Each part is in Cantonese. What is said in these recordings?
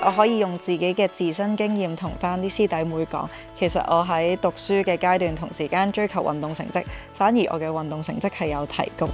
我可以用自己嘅自身經驗同翻啲師弟妹講，其實我喺讀書嘅階段同時間追求運動成績，反而我嘅運動成績係有提高。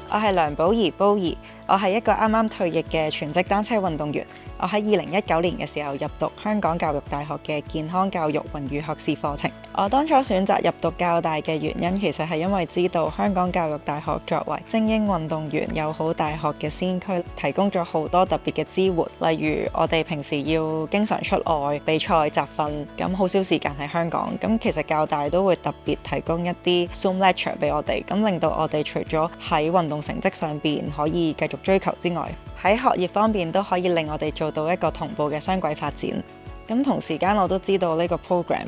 我係梁寶儀 Boyi，我係一個啱啱退役嘅全職單車運動員。我喺2019年嘅時候入讀香港教育大學嘅健康教育榮譽學士課程。我當初選擇入讀教大嘅原因，其實係因為知道香港教育大學作為精英運動員友好大學嘅先驅，提供咗好多特別嘅支援，例如我哋平時要經常出外比賽集訓，咁好少時間喺香港，咁其實教大都會特別提供一啲 Zoom lecture 俾我哋，咁令到我哋除咗喺運動成績上邊可以繼續追求之外，喺學業方面都可以令我哋做到一個同步嘅雙軌發展。咁同時間我都知道呢個 program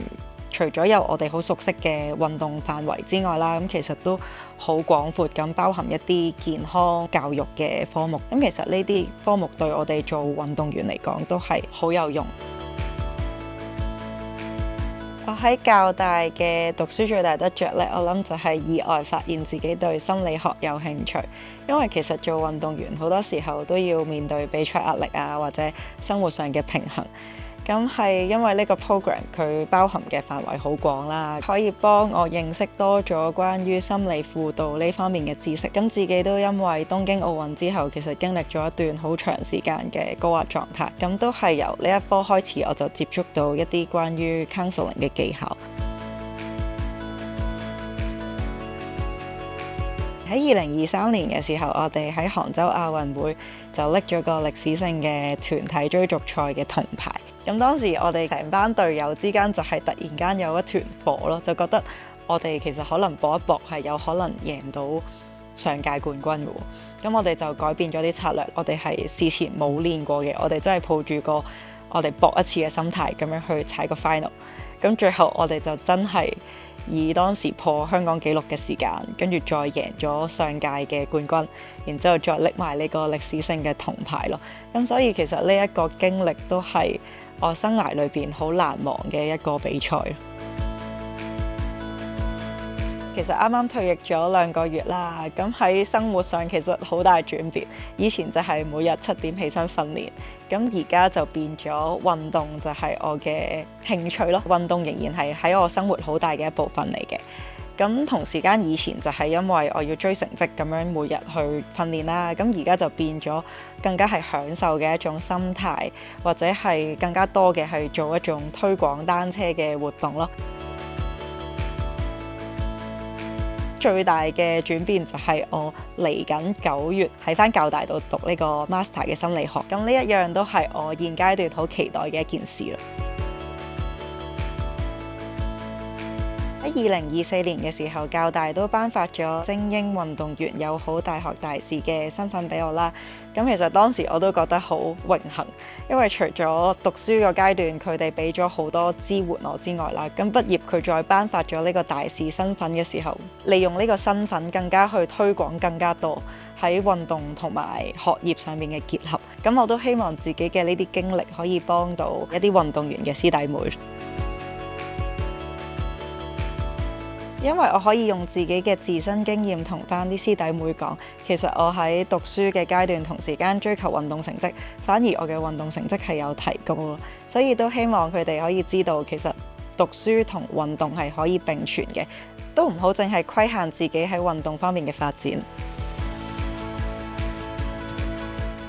除咗有我哋好熟悉嘅運動範圍之外啦，咁其實都好廣闊咁包含一啲健康教育嘅科目。咁其實呢啲科目對我哋做運動員嚟講都係好有用。我喺教大嘅讀書最大得着呢，我諗就係意外發現自己對心理學有興趣，因為其實做運動員好多時候都要面對比賽壓力啊，或者生活上嘅平衡。咁係因為呢個 program 佢包含嘅範圍好廣啦，可以幫我認識多咗關於心理輔導呢方面嘅知識。咁自己都因為東京奧運之後，其實經歷咗一段好長時間嘅高壓狀態，咁都係由呢一科開始，我就接觸到一啲關於 counseling 嘅技巧。喺2023年嘅時候，我哋喺杭州亞運會就拎咗個歷史性嘅團體追逐賽嘅銅牌。咁當時我哋成班隊友之間就係突然間有一團火咯，就覺得我哋其實可能搏一搏係有可能贏到上屆冠軍嘅喎。咁我哋就改變咗啲策略，我哋係事前冇練過嘅，我哋真係抱住個我哋搏一次嘅心態咁樣去踩個 final。咁最後我哋就真係以當時破香港紀錄嘅時間，跟住再贏咗上屆嘅冠軍，然之後再拎埋呢個歷史性嘅銅牌咯。咁所以其實呢一個經歷都係我生涯裏邊好難忘嘅一個比賽。其實啱啱退役咗2個月啦，咁喺生活上其實好大轉變。以前就係每日7點起身訓練，咁而家就變咗運動就係我嘅興趣咯。運動仍然係喺我生活好大嘅一部分嚟嘅。咁同時間以前就係因為我要追成績咁樣每日去訓練啦，咁而家就變咗更加係享受嘅一種心態，或者係更加多嘅係做一種推廣單車嘅活動咯。最大嘅轉變就係我嚟緊9月喺返教大度讀呢個 Master 嘅心理學，咁呢一樣都係我現階段好期待嘅一件事啦。喺2024年嘅時候，教大都頒發咗精英運動員友好大學大使嘅身份俾我啦。咁其實當時我都覺得好榮幸，因為除咗讀書個階段佢哋俾咗好多支援我之外啦，咁畢業佢再頒發咗呢個大使身份嘅時候，利用呢個身份更加去推廣更加多喺運動同埋學業上面嘅結合。咁我都希望自己嘅呢啲經歷可以幫到一啲運動員嘅師弟妹。因為我可以用自己嘅自身經驗同翻啲師弟妹講，其實我喺讀書嘅階段同時間追求運動成績，反而我嘅運動成績係有提高咯。所以都希望佢哋可以知道，其實讀書同運動係可以並存嘅，都唔好淨係規限自己喺運動方面嘅發展。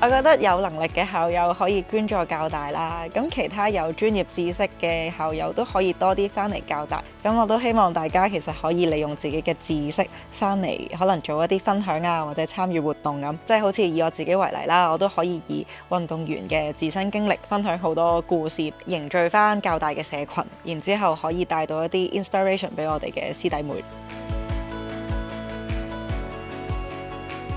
我覺得有能力嘅校友可以捐助教大啦，咁其他有專業知識嘅校友都可以多啲返嚟教大。咁我都希望大家其實可以利用自己嘅知識返嚟，可能做一啲分享啊，或者參與活動咁。即係好似以我自己為例啦，我都可以以運動員嘅自身經歷分享好多故事，凝聚返教大嘅社群，然之後可以帶到一啲 inspiration 俾我哋嘅師弟妹。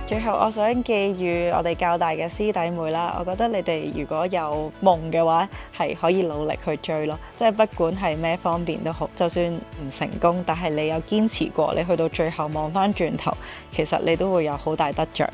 最後我想寄予我哋教大嘅師弟妹啦，我覺得你哋如果有夢嘅話，係可以努力去追咯，即係不管係咩方面都好，就算唔成功，但係你有堅持過，你去到最後望返轉頭，其實你都會有好大得着。